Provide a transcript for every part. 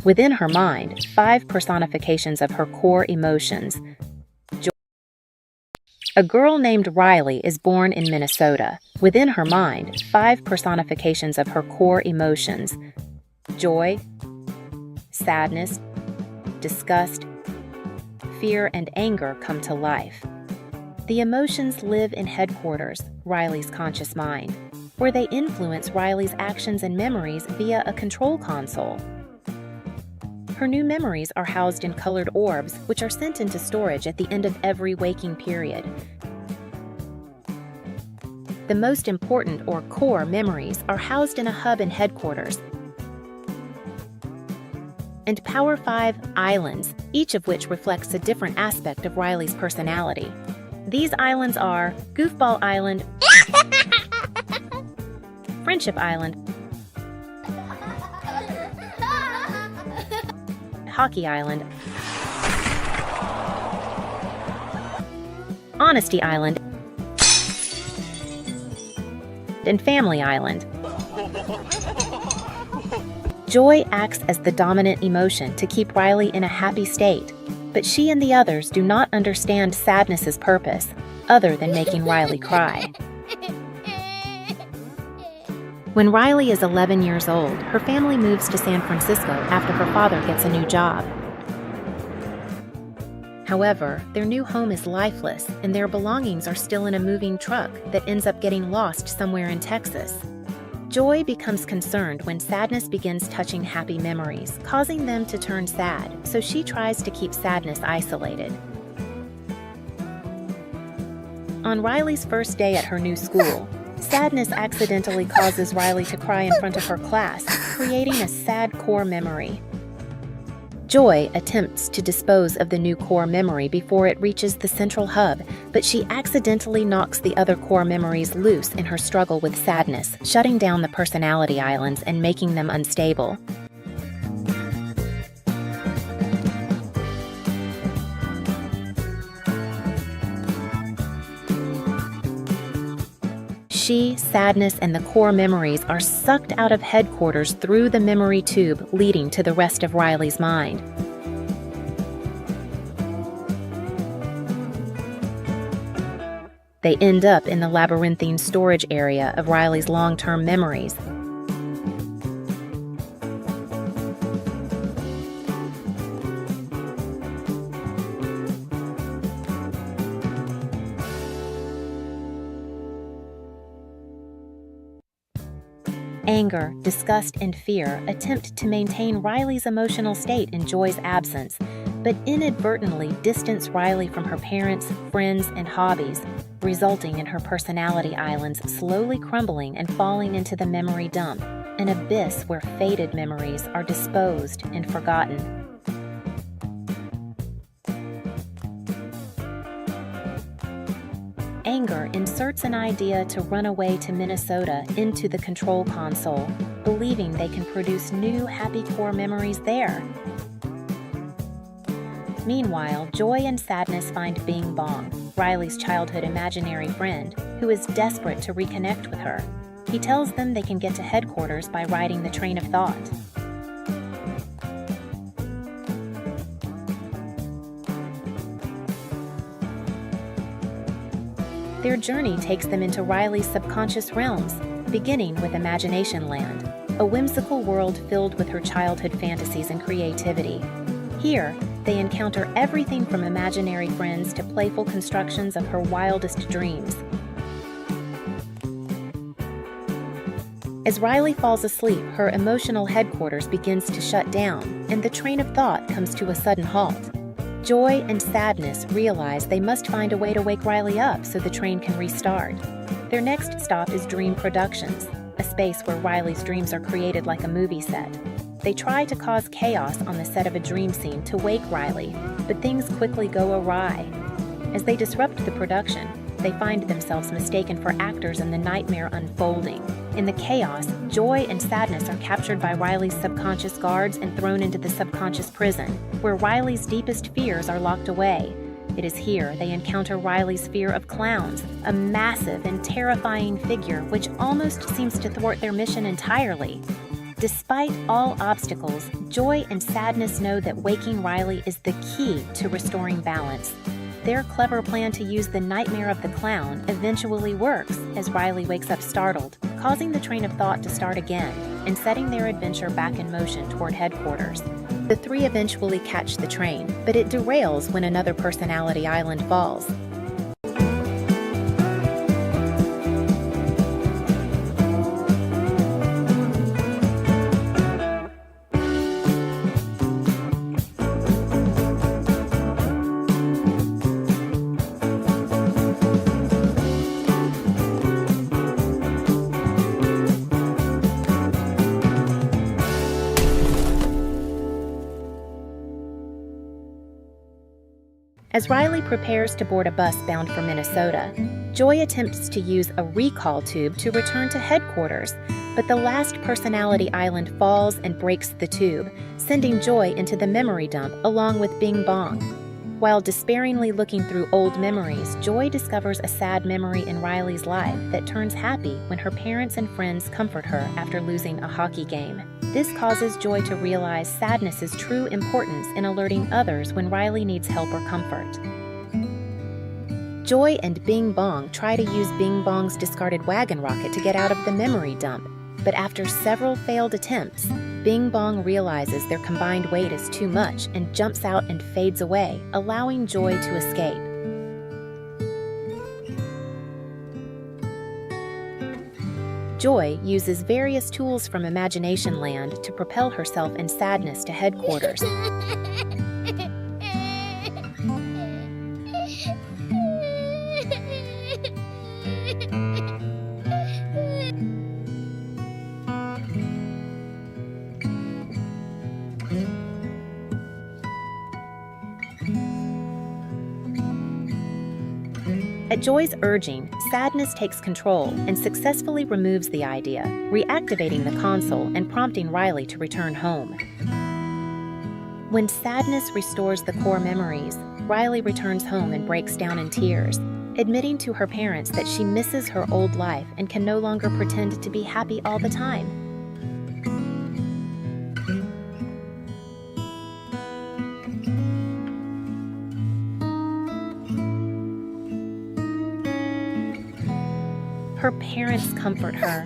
Within her mind, 5 personifications of her core emotions. A girl named Riley is born in Minnesota. Within her mind, 5 personifications of her core emotions. Joy, sadness, disgust, fear, and anger come to life. The emotions live in headquarters, Riley's conscious mind, where they influence Riley's actions and memories via a control console. Her new memories are housed in colored orbs, which are sent into storage at the end of every waking period. The most important, or core, memories are housed in a hub in headquarters and Power 5 islands, each of which reflects a different aspect of Riley's personality. These islands are Goofball Island, Friendship Island, Hockey Island, Honesty Island, and Family Island. Joy acts as the dominant emotion to keep Riley in a happy state, but she and the others do not understand sadness's purpose, other than making Riley cry. When Riley is 11 years old, her family moves to San Francisco after her father gets a new job. However, their new home is lifeless, and their belongings are still in a moving truck that ends up getting lost somewhere in Texas. Joy becomes concerned when sadness begins touching happy memories, causing them to turn sad, so she tries to keep sadness isolated. On Riley's first day at her new school, sadness accidentally causes Riley to cry in front of her class, creating a sad core memory. Joy attempts to dispose of the new core memory before it reaches the central hub, but she accidentally knocks the other core memories loose in her struggle with sadness, shutting down the personality islands and making them unstable. She, sadness, and the core memories are sucked out of headquarters through the memory tube, leading to the rest of Riley's mind. They end up in the labyrinthine storage area of Riley's long-term memories. Anger, disgust, and fear attempt to maintain Riley's emotional state in Joy's absence, but inadvertently distance Riley from her parents, friends, and hobbies, resulting in her personality islands slowly crumbling and falling into the memory dump, an abyss where faded memories are disposed and forgotten. Anger inserts an idea to run away to Minnesota into the control console, believing they can produce new happy core memories there. Meanwhile, Joy and Sadness find Bing Bong, Riley's childhood imaginary friend, who is desperate to reconnect with her. He tells them they can get to headquarters by riding the train of thought. Their journey takes them into Riley's subconscious realms, beginning with Imagination Land, a whimsical world filled with her childhood fantasies and creativity. Here, they encounter everything from imaginary friends to playful constructions of her wildest dreams. As Riley falls asleep, her emotional headquarters begins to shut down, and the train of thought comes to a sudden halt. Joy and Sadness realize they must find a way to wake Riley up so the train can restart. Their next stop is Dream Productions, a space where Riley's dreams are created like a movie set. They try to cause chaos on the set of a dream scene to wake Riley, but things quickly go awry. As they disrupt the production, they find themselves mistaken for actors in the nightmare unfolding. In the chaos, Joy and Sadness are captured by Riley's subconscious guards and thrown into the subconscious prison, where Riley's deepest fears are locked away. It is here they encounter Riley's fear of clowns, a massive and terrifying figure which almost seems to thwart their mission entirely. Despite all obstacles, Joy and Sadness know that waking Riley is the key to restoring balance. Their clever plan to use the nightmare of the clown eventually works as Riley wakes up startled, causing the train of thought to start again and setting their adventure back in motion toward headquarters. The three eventually catch the train, but it derails when another personality island falls. As Riley prepares to board a bus bound for Minnesota, Joy attempts to use a recall tube to return to headquarters, but the last personality island falls and breaks the tube, sending Joy into the memory dump along with Bing Bong. While despairingly looking through old memories, Joy discovers a sad memory in Riley's life that turns happy when her parents and friends comfort her after losing a hockey game. This causes Joy to realize Sadness's true importance in alerting others when Riley needs help or comfort. Joy and Bing Bong try to use Bing Bong's discarded wagon rocket to get out of the memory dump, but after several failed attempts, Bing Bong realizes their combined weight is too much and jumps out and fades away, allowing Joy to escape. Joy uses various tools from Imagination Land to propel herself and Sadness to headquarters. At Joy's urging, Sadness takes control and successfully removes the idea, reactivating the console and prompting Riley to return home. When Sadness restores the core memories, Riley returns home and breaks down in tears, admitting to her parents that she misses her old life and can no longer pretend to be happy all the time. Her parents comfort her.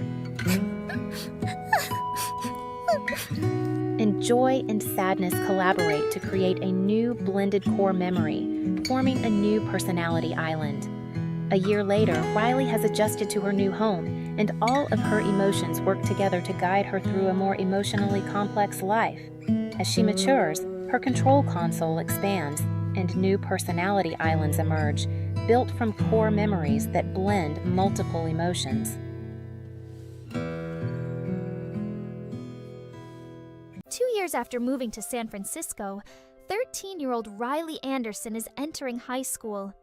And Joy and Sadness collaborate to create a new blended core memory, forming a new personality island. A year later, Riley has adjusted to her new home, and all of her emotions work together to guide her through a more emotionally complex life. As she matures, her control console expands, and new personality islands emerge, built from core memories that blend multiple emotions. 2 years after moving to San Francisco, 13-year-old Riley Anderson is entering high school.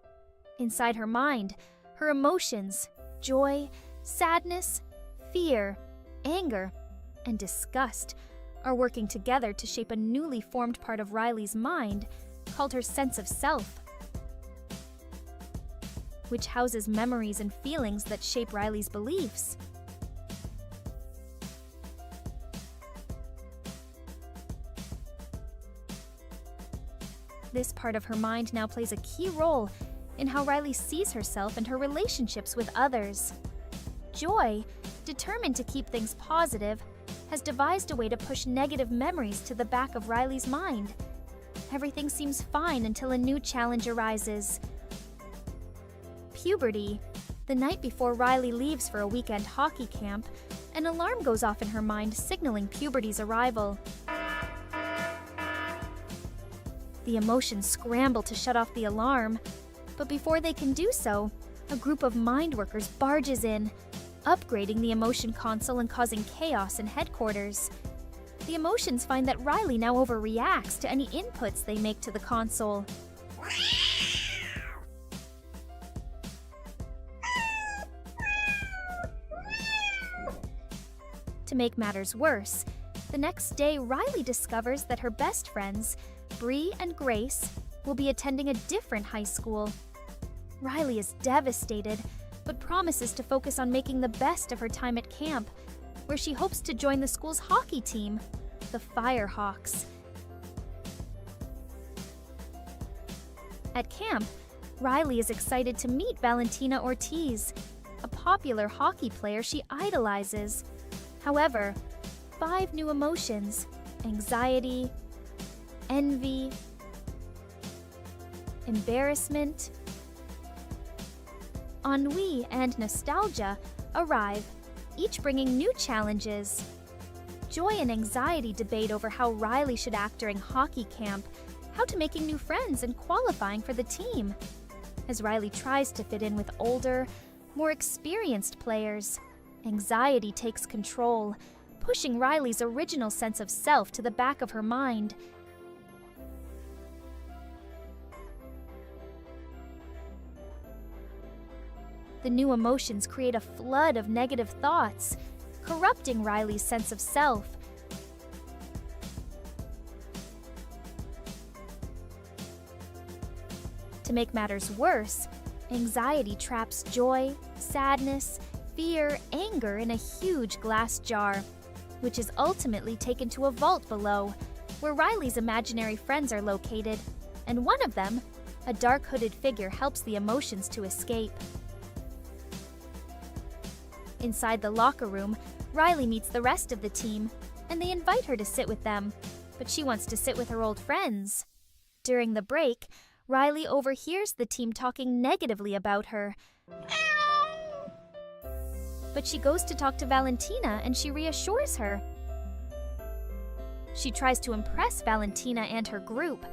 Inside her mind, her emotions, joy, sadness, fear, anger, and disgust are working together to shape a newly formed part of Riley's mind called her sense of self, which houses memories and feelings that shape Riley's beliefs. This part of her mind now plays a key role in how Riley sees herself and her relationships with others. Joy, determined to keep things positive, has devised a way to push negative memories to the back of Riley's mind. Everything seems fine until a new challenge arises. Puberty. The night before Riley leaves for a weekend hockey camp, an alarm goes off in her mind signaling puberty's arrival. The emotions scramble to shut off the alarm, but before they can do so, a group of mind workers barges in, upgrading the emotion console and causing chaos in headquarters. The emotions find that Riley now overreacts to any inputs they make to the console. To make matters worse, the next day Riley discovers that her best friends, Bree and Grace, will be attending a different high school. Riley is devastated, but promises to focus on making the best of her time at camp, where she hopes to join the school's hockey team, the Firehawks. At camp, Riley is excited to meet Valentina Ortiz, a popular hockey player she idolizes. However, 5 new emotions, anxiety, envy, embarrassment, ennui, and nostalgia arrive, each bringing new challenges. Joy and anxiety debate over how Riley should act during hockey camp, how to making new friends and qualifying for the team. As Riley tries to fit in with older, more experienced players, anxiety takes control, pushing Riley's original sense of self to the back of her mind. The new emotions create a flood of negative thoughts, corrupting Riley's sense of self. To make matters worse, anxiety traps joy, sadness, fear, anger in a huge glass jar, which is ultimately taken to a vault below, where Riley's imaginary friends are located, and one of them, a dark hooded figure, helps the emotions to escape. Inside the locker room, Riley meets the rest of the team, and they invite her to sit with them, but she wants to sit with her old friends. During the break, Riley overhears the team talking negatively about her. But she goes to talk to Valentina and she reassures her. She tries to impress Valentina and her group.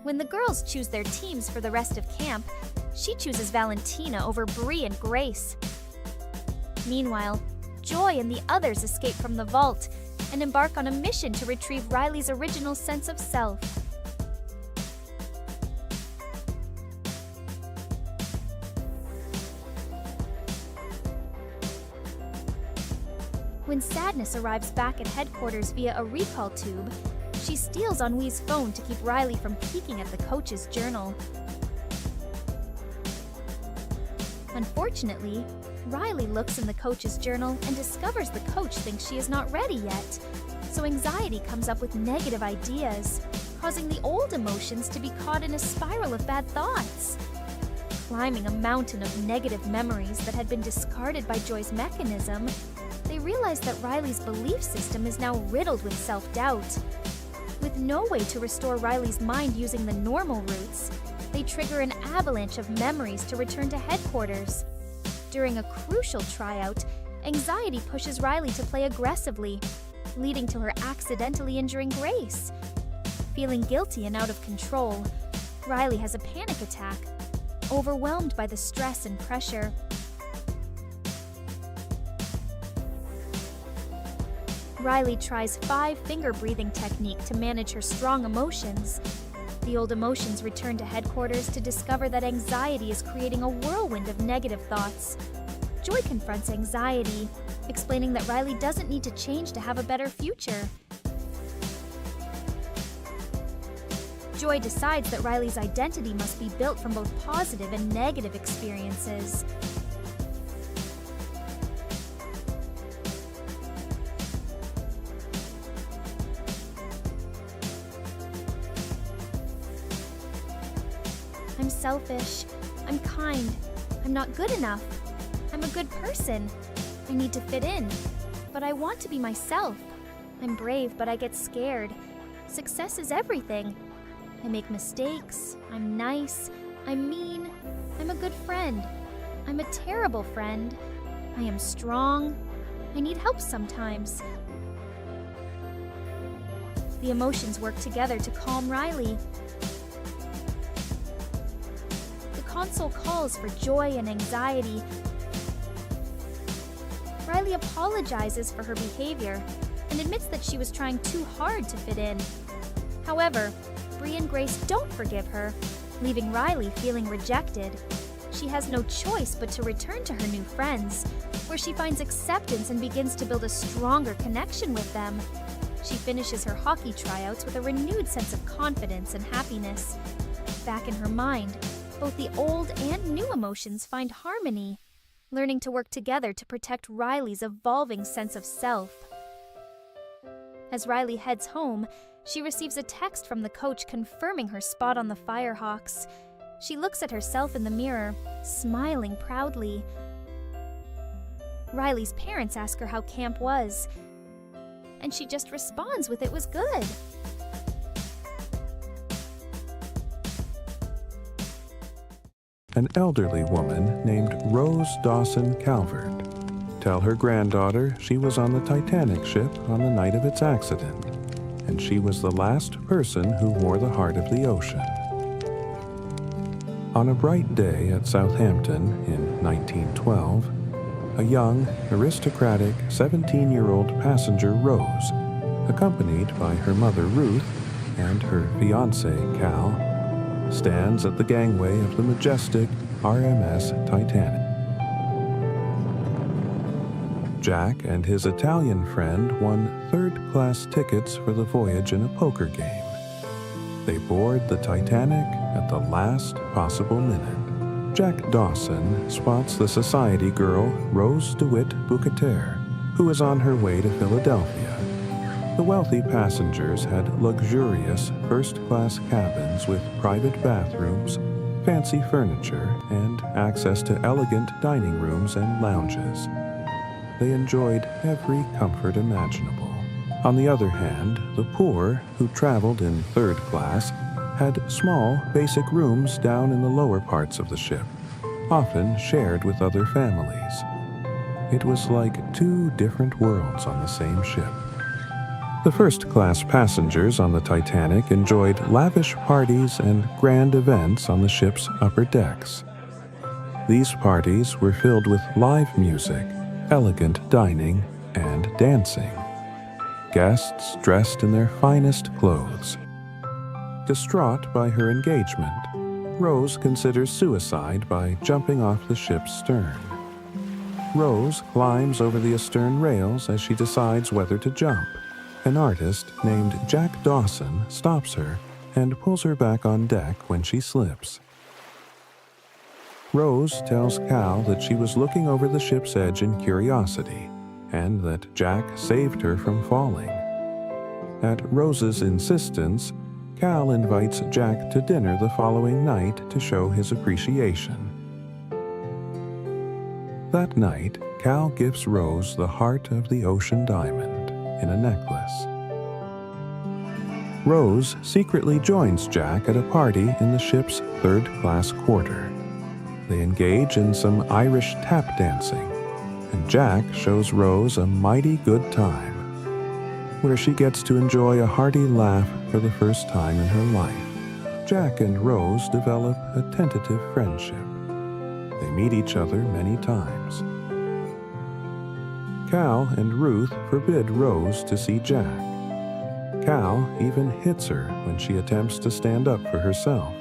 When the girls choose their teams for the rest of camp, she chooses Valentina over Bree and Grace. Meanwhile, Joy and the others escape from the vault and embark on a mission to retrieve Riley's original sense of self. When Sadness arrives back at headquarters via a recall tube, she steals Ennui's phone to keep Riley from peeking at the coach's journal. Unfortunately, Riley looks in the coach's journal and discovers the coach thinks she is not ready yet, so anxiety comes up with negative ideas, causing the old emotions to be caught in a spiral of bad thoughts. Climbing a mountain of negative memories that had been discarded by Joy's mechanism, they realize that Riley's belief system is now riddled with self-doubt. With no way to restore Riley's mind using the normal routes, they trigger an avalanche of memories to return to headquarters. During a crucial tryout, anxiety pushes Riley to play aggressively, leading to her accidentally injuring Grace. Feeling guilty and out of control, Riley has a panic attack, overwhelmed by the stress and pressure. Riley tries 5-finger breathing technique to manage her strong emotions. The old emotions return to headquarters to discover that anxiety is creating a whirlwind of negative thoughts. Joy confronts anxiety, explaining that Riley doesn't need to change to have a better future. Joy decides that Riley's identity must be built from both positive and negative experiences. I'm selfish. I'm kind. I'm not good enough. I'm a good person. I need to fit in. But I want to be myself. I'm brave, but I get scared. Success is everything. I make mistakes. I'm nice. I'm mean. I'm a good friend. I'm a terrible friend. I am strong. I need help sometimes. The emotions work together to calm Riley. The console calls for joy and anxiety. Riley apologizes for her behavior and admits that she was trying too hard to fit in. However, Bree and Grace don't forgive her, leaving Riley feeling rejected. She has no choice but to return to her new friends, where she finds acceptance and begins to build a stronger connection with them. She finishes her hockey tryouts with a renewed sense of confidence and happiness. Back in her mind, both the old and new emotions find harmony. learning to work together to protect Riley's evolving sense of self. As Riley heads home, she receives a text from the coach confirming her spot on the Firehawks. She looks at herself in the mirror, smiling proudly. Riley's parents ask her how camp was, and she just responds with "It was good." An elderly woman named Rose Dawson Calvert tell her granddaughter she was on the Titanic ship on the night of its accident, and she was the last person who wore the heart of the ocean. On a bright day at Southampton in 1912, a young, aristocratic 17-year-old passenger Rose, accompanied by her mother Ruth and her fiancé Cal, stands at the gangway of the majestic RMS Titanic. Jack and his Italian friend won third-class tickets for the voyage in a poker game. They board the Titanic at the last possible minute. Jack Dawson spots the society girl Rose DeWitt Bouqueter, who is on her way to Philadelphia. The wealthy passengers had luxurious first-class cabins with private bathrooms, fancy furniture, and access to elegant dining rooms and lounges. They enjoyed every comfort imaginable. On the other hand, the poor, who traveled in third class, had small, basic rooms down in the lower parts of the ship, often shared with other families. It was like two different worlds on the same ship. The first-class passengers on the Titanic enjoyed lavish parties and grand events on the ship's upper decks. These parties were filled with live music, elegant dining, and dancing. Guests dressed in their finest clothes. Distraught by her engagement, Rose considers suicide by jumping off the ship's stern. Rose climbs over the astern rails as she decides whether to jump. An artist named Jack Dawson stops her and pulls her back on deck when she slips. Rose tells Cal that she was looking over the ship's edge in curiosity, and that Jack saved her from falling. At Rose's insistence, Cal invites Jack to dinner the following night to show his appreciation. That night, Cal gifts Rose the heart of the ocean diamond in a necklace. Rose secretly joins Jack at a party in the ship's third-class quarter. They engage in some Irish tap dancing, and Jack shows Rose a mighty good time, where she gets to enjoy a hearty laugh for the first time in her life. Jack and Rose develop a tentative friendship. They meet each other many times. Cal and Ruth forbid Rose to see Jack. Cal even hits her when she attempts to stand up for herself.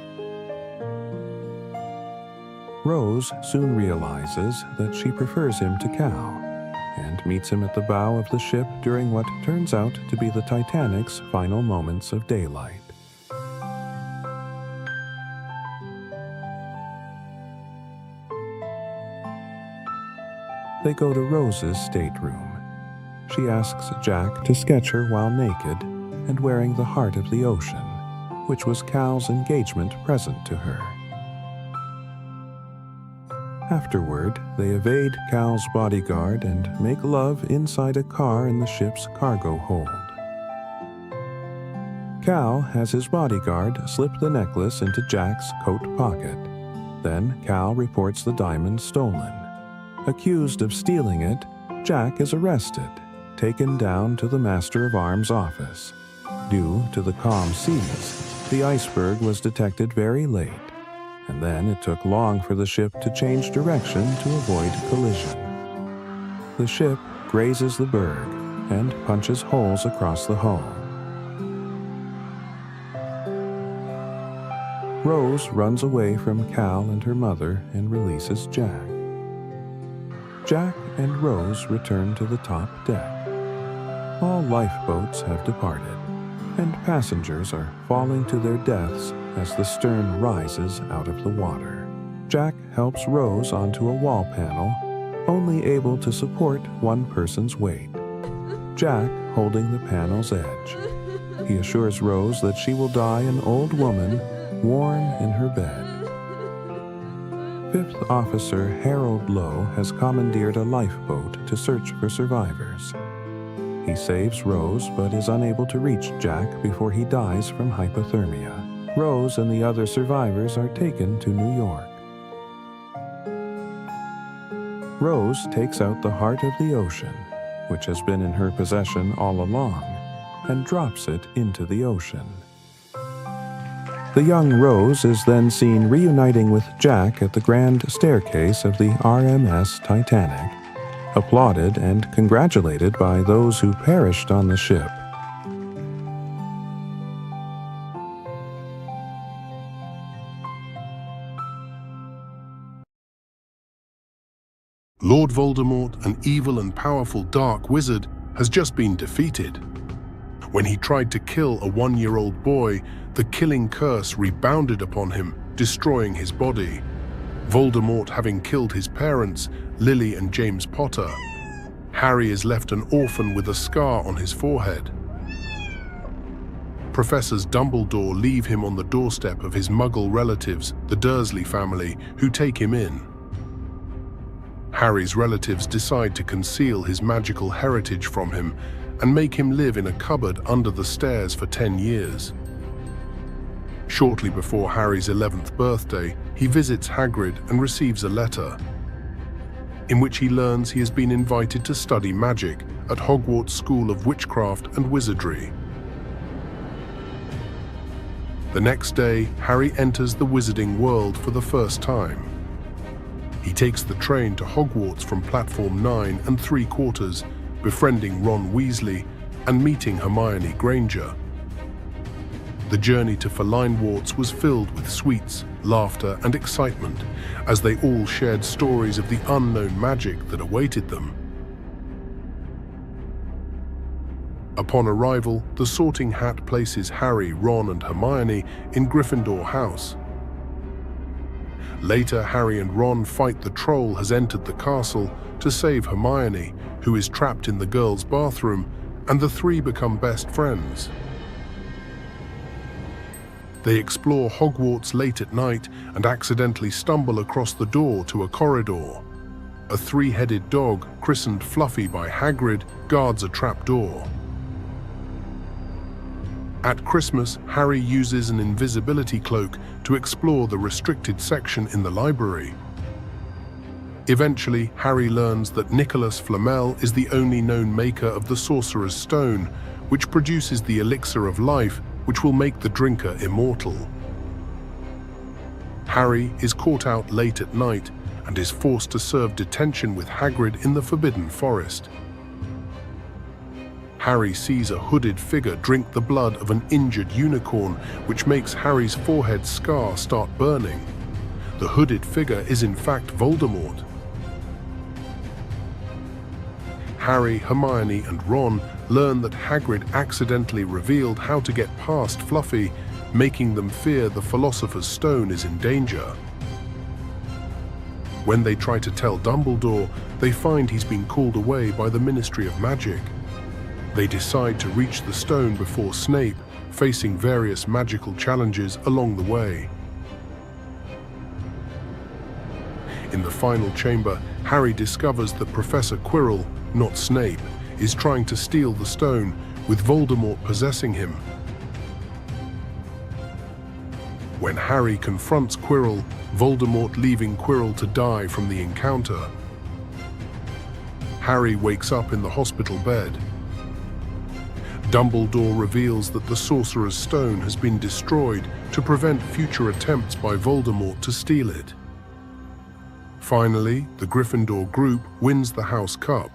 Rose soon realizes that she prefers him to Cal, and meets him at the bow of the ship during what turns out to be the Titanic's final moments of daylight. They go to Rose's stateroom. She asks Jack to sketch her while naked and wearing the heart of the ocean, which was Cal's engagement present to her. Afterward, they evade Cal's bodyguard and make love inside a car in the ship's cargo hold. Cal has his bodyguard slip the necklace into Jack's coat pocket. Then Cal reports the diamond stolen. Accused of stealing it, Jack is arrested, taken down to the Master of Arms' office. Due to the calm seas, the iceberg was detected very late, and then it took long for the ship to change direction to avoid collision. The ship grazes the berg and punches holes across the hull. Rose runs away from Cal and her mother and releases Jack. Jack and Rose return to the top deck. All lifeboats have departed, and passengers are falling to their deaths as the stern rises out of the water. Jack helps Rose onto a wall panel only able to support one person's weight. Jack holding the panel's edge. He assures Rose that she will die an old woman, warm in her bed. Fifth Officer Harold Lowe has commandeered a lifeboat to search for survivors. He saves Rose but is unable to reach Jack before he dies from hypothermia. Rose and the other survivors are taken to New York. Rose takes out the heart of the ocean, which has been in her possession all along, and drops it into the ocean. The young Rose is then seen reuniting with Jack at the grand staircase of the RMS Titanic, applauded and congratulated by those who perished on the ship. Lord Voldemort, an evil and powerful dark wizard, has just been defeated. When he tried to kill a 1-year-old boy, the killing curse rebounded upon him, destroying his body. Voldemort having killed his parents, Lily and James Potter. Harry is left an orphan with a scar on his forehead. Professors Dumbledore leave him on the doorstep of his Muggle relatives, the Dursley family, who take him in. Harry's relatives decide to conceal his magical heritage from him and make him live in a cupboard under the stairs for 10 years. Shortly before Harry's 11th birthday, he visits Hagrid and receives a letter, in which he learns he has been invited to study magic at Hogwarts School of Witchcraft and Wizardry. The next day, Harry enters the wizarding world for the first time. He takes the train to Hogwarts from platform 9 3/4, befriending Ron Weasley and meeting Hermione Granger. The journey to Folinewort was filled with sweets, laughter, and excitement, as they all shared stories of the unknown magic that awaited them. Upon arrival, the Sorting Hat places Harry, Ron, and Hermione in Gryffindor House. Later, Harry and Ron fight the troll has entered the castle to save Hermione, who is trapped in the girls' bathroom, and the three become best friends. They explore Hogwarts late at night and accidentally stumble across the door to a corridor. A 3-headed dog, christened Fluffy by Hagrid, guards a trapdoor. At Christmas, Harry uses an invisibility cloak to explore the restricted section in the library. Eventually, Harry learns that Nicholas Flamel is the only known maker of the Sorcerer's Stone, which produces the elixir of life, which will make the drinker immortal. Harry is caught out late at night and is forced to serve detention with Hagrid in the Forbidden Forest. Harry sees a hooded figure drink the blood of an injured unicorn, which makes Harry's forehead scar start burning. The hooded figure is in fact Voldemort. Harry, Hermione, and Ron learn that Hagrid accidentally revealed how to get past Fluffy, making them fear the Philosopher's Stone is in danger. When they try to tell Dumbledore, they find he's been called away by the Ministry of Magic. They decide to reach the stone before Snape, facing various magical challenges along the way. In the final chamber, Harry discovers that Professor Quirrell, not Snape, is trying to steal the stone, with Voldemort possessing him. When Harry confronts Quirrell, Voldemort leaving Quirrell to die from the encounter. Harry wakes up in the hospital bed. Dumbledore reveals that the Sorcerer's Stone has been destroyed to prevent future attempts by Voldemort to steal it. Finally, the Gryffindor group wins the House Cup.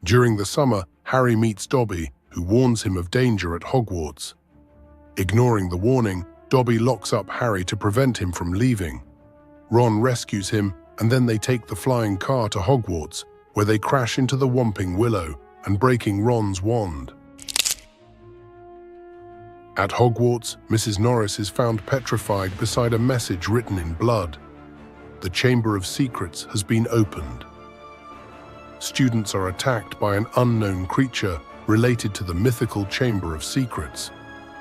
During the summer, Harry meets Dobby, who warns him of danger at Hogwarts. Ignoring the warning, Dobby locks up Harry to prevent him from leaving. Ron rescues him, and then they take the flying car to Hogwarts, where they crash into the Whomping Willow and breaking Ron's wand. At Hogwarts, Mrs. Norris is found petrified beside a message written in blood. The Chamber of Secrets has been opened. Students are attacked by an unknown creature related to the mythical Chamber of Secrets,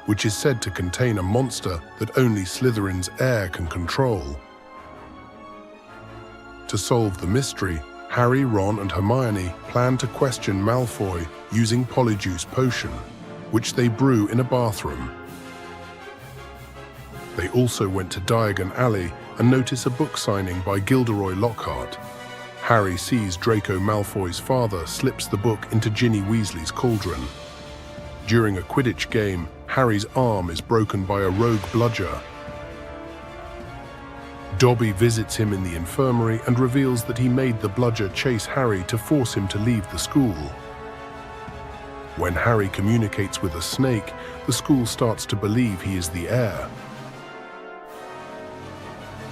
which is said to contain a monster that only Slytherin's heir can control. To solve the mystery, Harry, Ron, and Hermione plan to question Malfoy using Polyjuice Potion, which they brew in a bathroom. They also went to Diagon Alley and notice a book signing by Gilderoy Lockhart. Harry sees Draco Malfoy's father slips the book into Ginny Weasley's cauldron. During a Quidditch game, Harry's arm is broken by a rogue bludger. Dobby visits him in the infirmary and reveals that he made the bludger chase Harry to force him to leave the school. When Harry communicates with a snake, the school starts to believe he is the heir.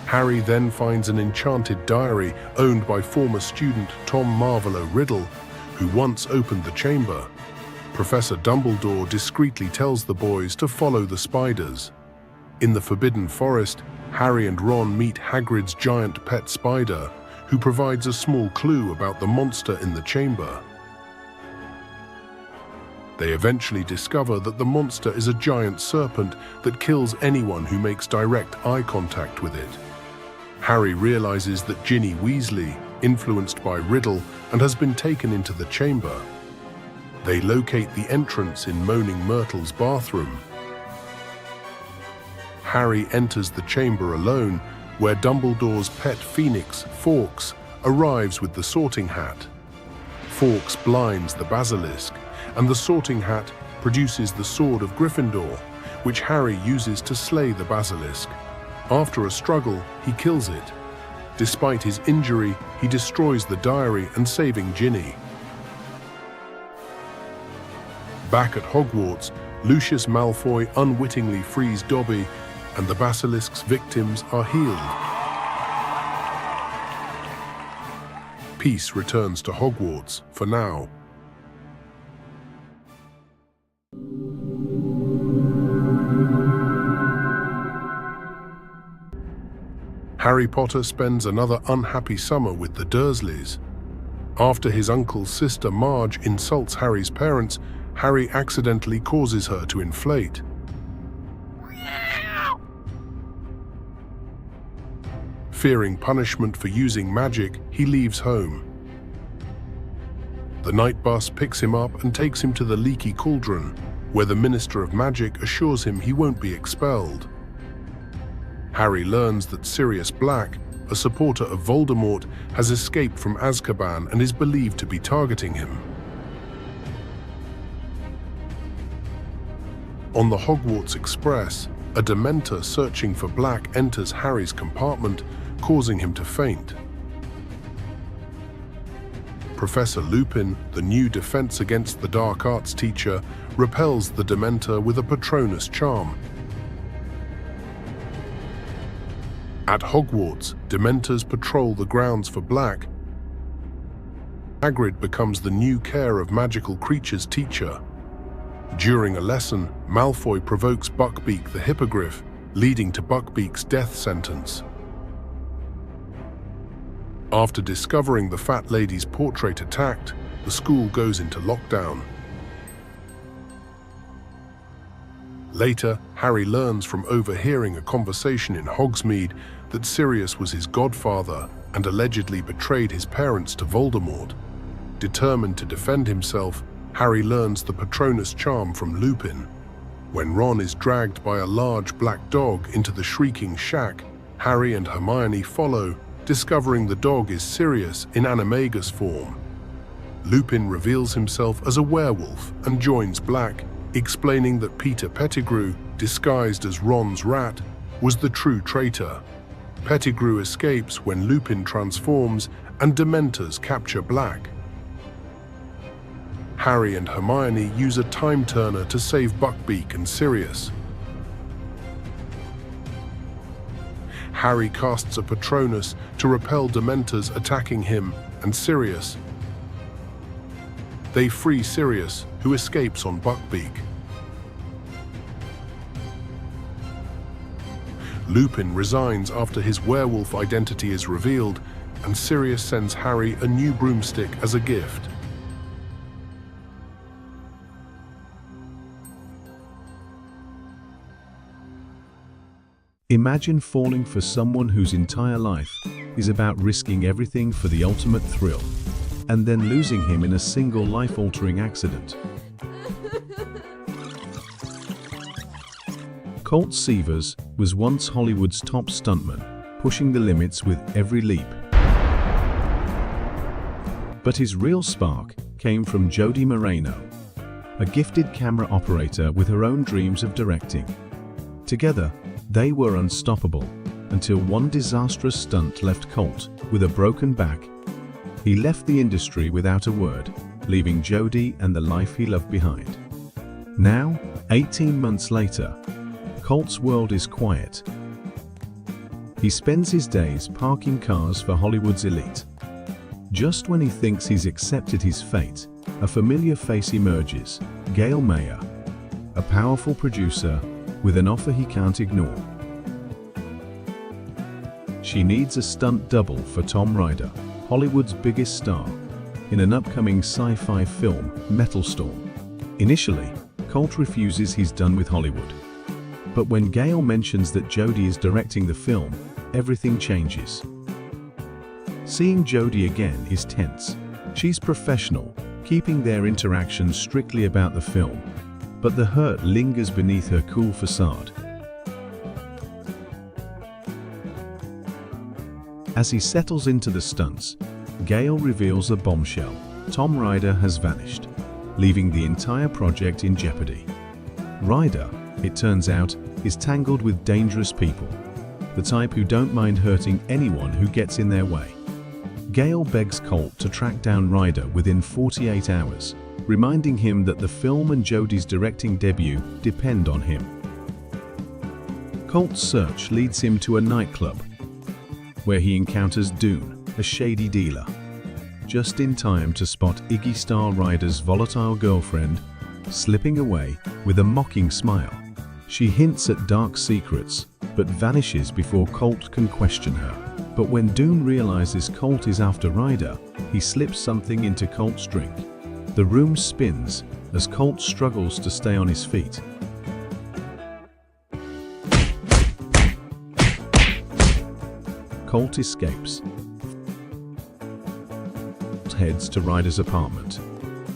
Harry then finds an enchanted diary owned by former student Tom Marvolo Riddle, who once opened the chamber. Professor Dumbledore discreetly tells the boys to follow the spiders. In the Forbidden Forest, Harry and Ron meet Hagrid's giant pet spider, who provides a small clue about the monster in the chamber. They eventually discover that the monster is a giant serpent that kills anyone who makes direct eye contact with it. Harry realizes that Ginny Weasley, influenced by Riddle, and has been taken into the chamber. They locate the entrance in Moaning Myrtle's bathroom. Harry enters the chamber alone, where Dumbledore's pet phoenix, Fawkes, arrives with the Sorting Hat. Fawkes blinds the basilisk, and the Sorting Hat produces the Sword of Gryffindor, which Harry uses to slay the basilisk. After a struggle, he kills it. Despite his injury, he destroys the diary and saving Ginny. Back at Hogwarts, Lucius Malfoy unwittingly frees Dobby, and the basilisk's victims are healed. Peace returns to Hogwarts for now. Harry Potter spends another unhappy summer with the Dursleys. After his uncle's sister Marge insults Harry's parents, Harry accidentally causes her to inflate. Fearing punishment for using magic, he leaves home. The night bus picks him up and takes him to the Leaky Cauldron, where the Minister of Magic assures him he won't be expelled. Harry learns that Sirius Black, a supporter of Voldemort, has escaped from Azkaban and is believed to be targeting him. On the Hogwarts Express, a Dementor searching for Black enters Harry's compartment, causing him to faint. Professor Lupin, the new Defense Against the Dark Arts teacher, repels the Dementor with a Patronus charm. At Hogwarts, Dementors patrol the grounds for Black. Hagrid becomes the new Care of Magical Creatures teacher. During a lesson, Malfoy provokes Buckbeak the Hippogriff, leading to Buckbeak's death sentence. After discovering the fat lady's portrait attacked, the school goes into lockdown. Later, Harry learns from overhearing a conversation in Hogsmeade that Sirius was his godfather and allegedly betrayed his parents to Voldemort. Determined to defend himself, Harry learns the Patronus charm from Lupin. When Ron is dragged by a large black dog into the Shrieking Shack, Harry and Hermione follow, discovering the dog is Sirius in animagus form. Lupin reveals himself as a werewolf and joins Black, explaining that Peter Pettigrew, disguised as Ron's rat, was the true traitor. Pettigrew escapes when Lupin transforms and Dementors capture Black. Harry and Hermione use a time turner to save Buckbeak and Sirius. Harry casts a Patronus to repel Dementors attacking him and Sirius. They free Sirius, who escapes on Buckbeak. Lupin resigns after his werewolf identity is revealed, and Sirius sends Harry a new broomstick as a gift. Imagine falling for someone whose entire life is about risking everything for the ultimate thrill, and then losing him in a single life-altering accident. Colt Seavers was once Hollywood's top stuntman, pushing the limits with every leap. But his real spark came from Jody Moreno, a gifted camera operator with her own dreams of directing. Together, they were unstoppable until one disastrous stunt left Colt with a broken back. He left the industry without a word, leaving Jody and the life he loved behind. Now, 18 months later, Colt's world is quiet. He spends his days parking cars for Hollywood's elite. Just when he thinks he's accepted his fate, a familiar face emerges, Gail Mayer, a powerful producer with an offer he can't ignore. She needs a stunt double for Tom Ryder, Hollywood's biggest star, in an upcoming sci-fi film, Metal Storm. Initially, Colt refuses. He's done with Hollywood. But when Gail mentions that Jody is directing the film, everything changes. Seeing Jody again is tense. She's professional, keeping their interactions strictly about the film, but the hurt lingers beneath her cool facade. As he settles into the stunts, Gail reveals a bombshell. Tom Ryder has vanished, leaving the entire project in jeopardy. Ryder, it turns out, is tangled with dangerous people, the type who don't mind hurting anyone who gets in their way. Gail begs Colt to track down Ryder within 48 hours, reminding him that the film and Jody's directing debut depend on him. Colt's search leads him to a nightclub, where he encounters Dune, a shady dealer, just in time to spot Iggy Star Ryder's volatile girlfriend slipping away with a mocking smile. She hints at dark secrets, but vanishes before Colt can question her. But when Dune realizes Colt is after Ryder, he slips something into Colt's drink. The room spins as Colt struggles to stay on his feet. Colt escapes, heads to Ryder's apartment,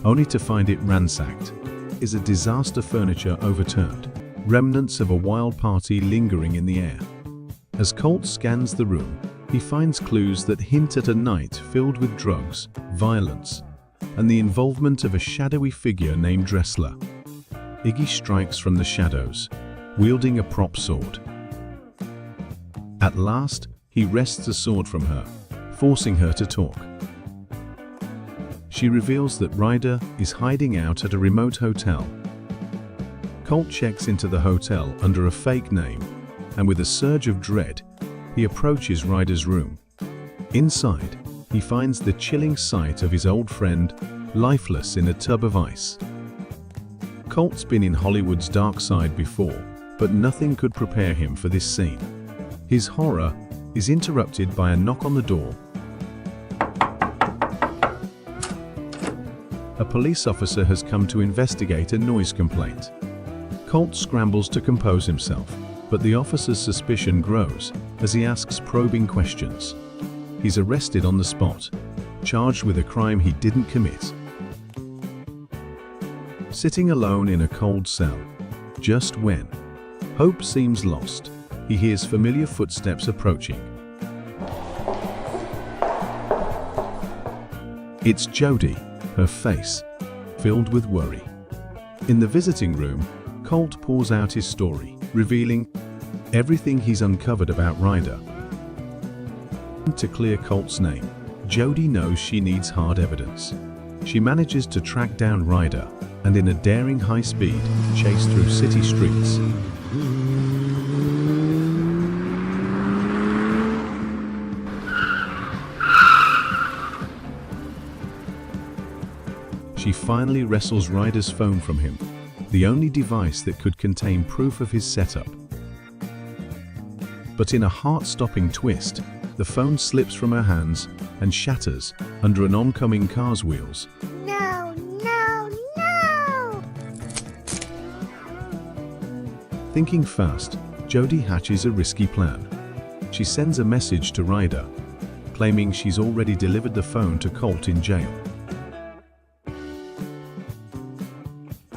only to find it ransacked. Is a disaster, furniture overturned, remnants of a wild party lingering in the air. As Colt scans the room, he finds clues that hint at a night filled with drugs, violence, and the involvement of a shadowy figure named Dressler. Iggy strikes from the shadows, wielding a prop sword. At last, he wrests the sword from her, forcing her to talk. She reveals that Ryder is hiding out at a remote hotel. Colt checks into the hotel under a fake name, and with a surge of dread, he approaches Ryder's room. Inside, he finds the chilling sight of his old friend, lifeless in a tub of ice. Colt's been in Hollywood's dark side before, but nothing could prepare him for this scene. His horror is interrupted by a knock on the door. A police officer has come to investigate a noise complaint. Colt scrambles to compose himself, but the officer's suspicion grows as he asks probing questions. He's arrested on the spot, charged with a crime he didn't commit. Sitting alone in a cold cell, just when hope seems lost, he hears familiar footsteps approaching. It's Jody, her face filled with worry. In the visiting room, Colt pours out his story, revealing everything he's uncovered about Ryder. To clear Colt's name, Jody knows she needs hard evidence. She manages to track down Ryder and in a daring high-speed chase through city streets. She finally wrestles Ryder's phone from him, the only device that could contain proof of his setup. But in a heart-stopping twist, the phone slips from her hands and shatters under an oncoming car's wheels. No, no, no! Thinking fast, Jody hatches a risky plan. She sends a message to Ryder, claiming she's already delivered the phone to Colt in jail.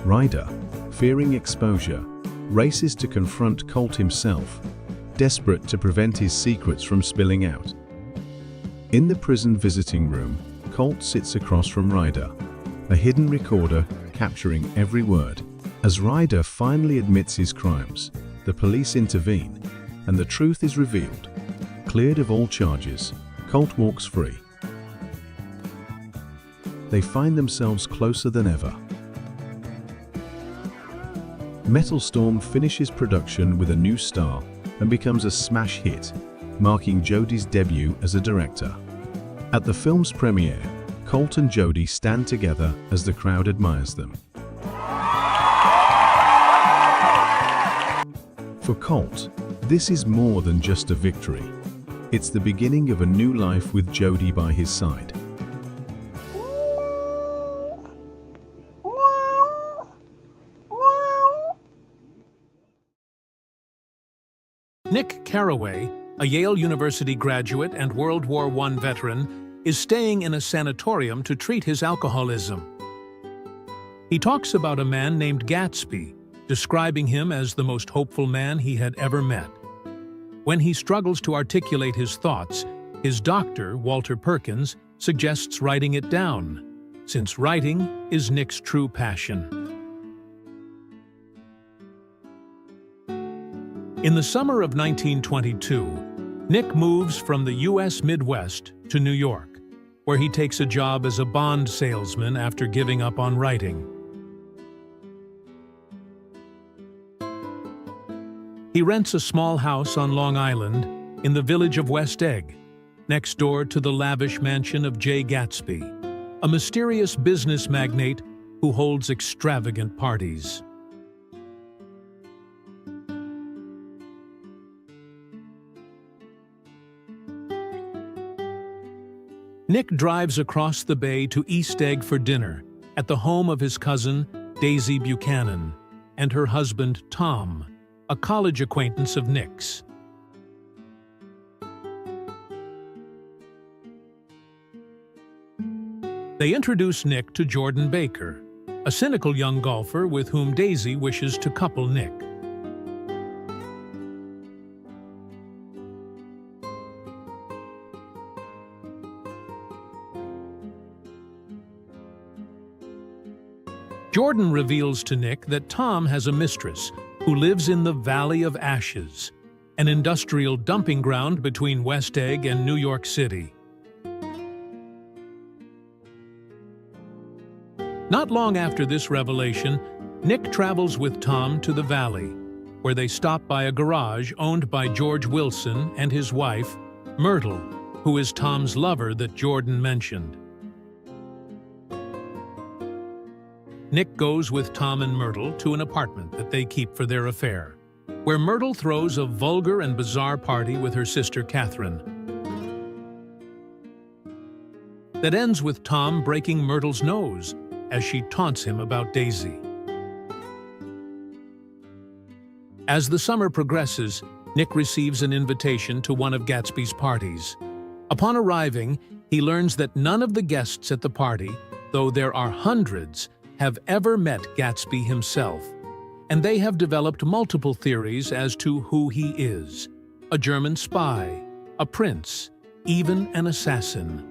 Ryder, fearing exposure, races to confront Colt himself, desperate to prevent his secrets from spilling out. In the prison visiting room, Colt sits across from Ryder, a hidden recorder capturing every word. As Ryder finally admits his crimes, the police intervene, and the truth is revealed. Cleared of all charges, Colt walks free. They find themselves closer than ever. Metal Storm finishes production with a new star and becomes a smash hit, marking Jody's debut as a director. At the film's premiere, Colt and Jody stand together as the crowd admires them. For Colt, this is more than just a victory. It's the beginning of a new life with Jody by his side. Nick Carraway, a Yale University graduate and World War I veteran, is staying in a sanatorium to treat his alcoholism. He talks about a man named Gatsby, describing him as the most hopeful man he had ever met. When he struggles to articulate his thoughts, his doctor, Walter Perkins, suggests writing it down, since writing is Nick's true passion. In the summer of 1922, Nick moves from the U.S. Midwest to New York, where he takes a job as a bond salesman after giving up on writing. He rents a small house on Long Island in the village of West Egg, next door to the lavish mansion of Jay Gatsby, a mysterious business magnate who holds extravagant parties. Nick drives across the bay to East Egg for dinner at the home of his cousin, Daisy Buchanan, and her husband, Tom, a college acquaintance of Nick's. They introduce Nick to Jordan Baker, a cynical young golfer with whom Daisy wishes to couple Nick. Jordan reveals to Nick that Tom has a mistress who lives in the Valley of Ashes, an industrial dumping ground between West Egg and New York City. Not long after this revelation, Nick travels with Tom to the valley, where they stop by a garage owned by George Wilson and his wife, Myrtle, who is Tom's lover that Jordan mentioned. Nick goes with Tom and Myrtle to an apartment that they keep for their affair, where Myrtle throws a vulgar and bizarre party with her sister Catherine. That ends with Tom breaking Myrtle's nose as she taunts him about Daisy. As the summer progresses, Nick receives an invitation to one of Gatsby's parties. Upon arriving, he learns that none of the guests at the party, though there are hundreds, have ever met Gatsby himself, and they have developed multiple theories as to who he is: a German spy, a prince, even an assassin.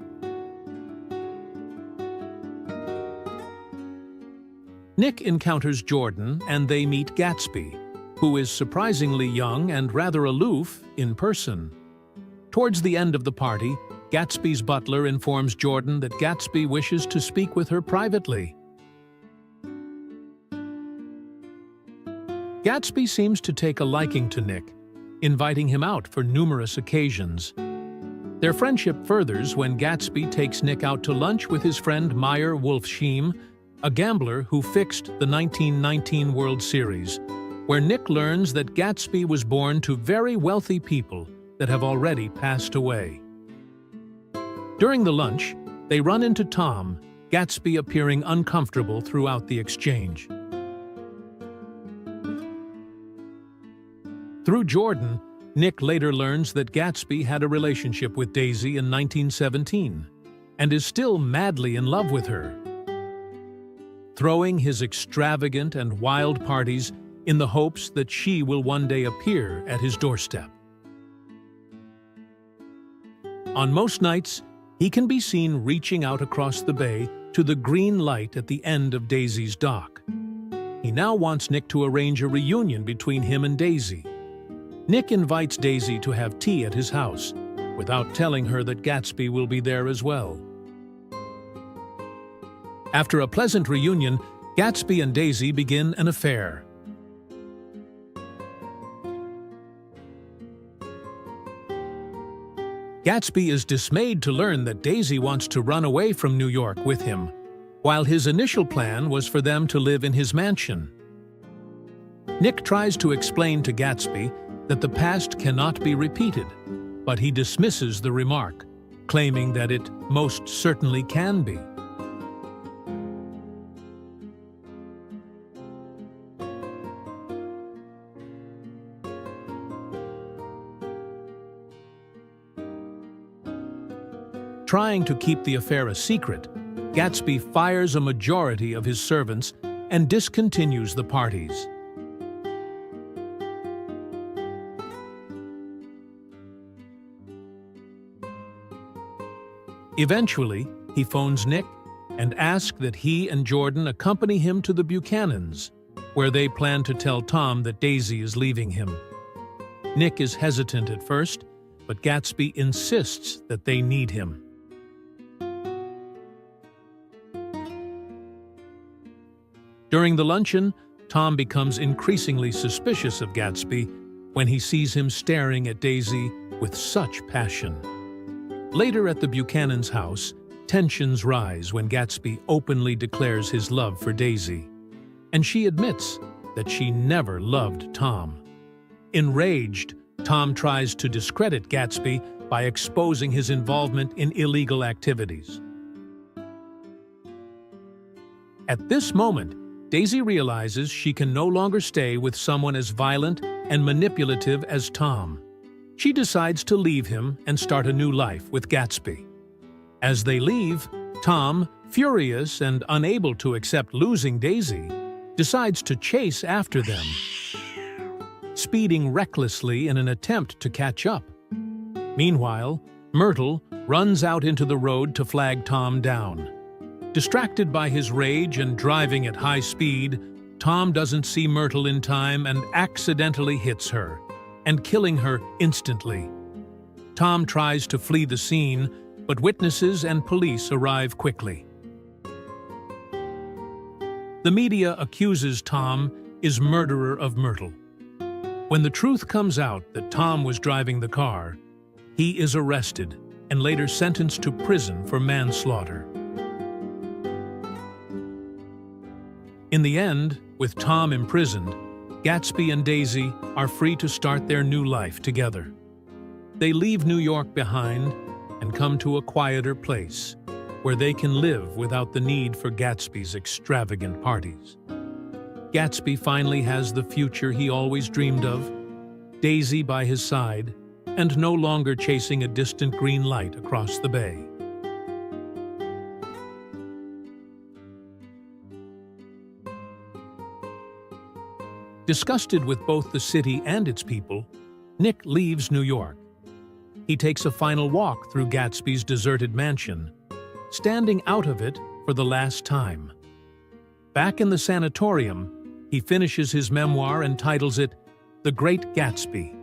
Nick encounters Jordan and they meet Gatsby, who is surprisingly young and rather aloof in person. Towards the end of the party, Gatsby's butler informs Jordan that Gatsby wishes to speak with her privately. Gatsby seems to take a liking to Nick, inviting him out for numerous occasions. Their friendship furthers when Gatsby takes Nick out to lunch with his friend Meyer Wolfsheim, a gambler who fixed the 1919 World Series, where Nick learns that Gatsby was born to very wealthy people that have already passed away. During the lunch, they run into Tom, Gatsby appearing uncomfortable throughout the exchange. Through Jordan, Nick later learns that Gatsby had a relationship with Daisy in 1917 and is still madly in love with her, throwing his extravagant and wild parties in the hopes that she will one day appear at his doorstep. On most nights, he can be seen reaching out across the bay to the green light at the end of Daisy's dock. He now wants Nick to arrange a reunion between him and Daisy. Nick invites Daisy to have tea at his house, without telling her that Gatsby will be there as well. After a pleasant reunion, Gatsby and Daisy begin an affair. Gatsby is dismayed to learn that Daisy wants to run away from New York with him, while his initial plan was for them to live in his mansion. Nick tries to explain to Gatsby that the past cannot be repeated, but he dismisses the remark, claiming that it most certainly can be. Trying to keep the affair a secret, Gatsby fires a majority of his servants and discontinues the parties. Eventually, he phones Nick and asks that he and Jordan accompany him to the Buchanans, where they plan to tell Tom that Daisy is leaving him. Nick is hesitant at first, but Gatsby insists that they need him. During the luncheon, Tom becomes increasingly suspicious of Gatsby when he sees him staring at Daisy with such passion. Later at the Buchanan's house, tensions rise when Gatsby openly declares his love for Daisy, and she admits that she never loved Tom. Enraged, Tom tries to discredit Gatsby by exposing his involvement in illegal activities. At this moment, Daisy realizes she can no longer stay with someone as violent and manipulative as Tom. She decides to leave him and start a new life with Gatsby. As they leave, Tom, furious and unable to accept losing Daisy, decides to chase after them, speeding recklessly in an attempt to catch up. Meanwhile, Myrtle runs out into the road to flag Tom down. Distracted by his rage and driving at high speed, Tom doesn't see Myrtle in time and accidentally hits her, and killing her instantly. Tom tries to flee the scene, but witnesses and police arrive quickly. The media accuses Tom is murderer of Myrtle. When the truth comes out that Tom was driving the car, he is arrested and later sentenced to prison for manslaughter. In the end, with Tom imprisoned, Gatsby and Daisy are free to start their new life together. They leave New York behind and come to a quieter place, where they can live without the need for Gatsby's extravagant parties. Gatsby finally has the future he always dreamed of, Daisy by his side, and no longer chasing a distant green light across the bay. Disgusted with both the city and its people, Nick leaves New York. He takes a final walk through Gatsby's deserted mansion, standing out of it for the last time. Back in the sanatorium, he finishes his memoir and titles it The Great Gatsby.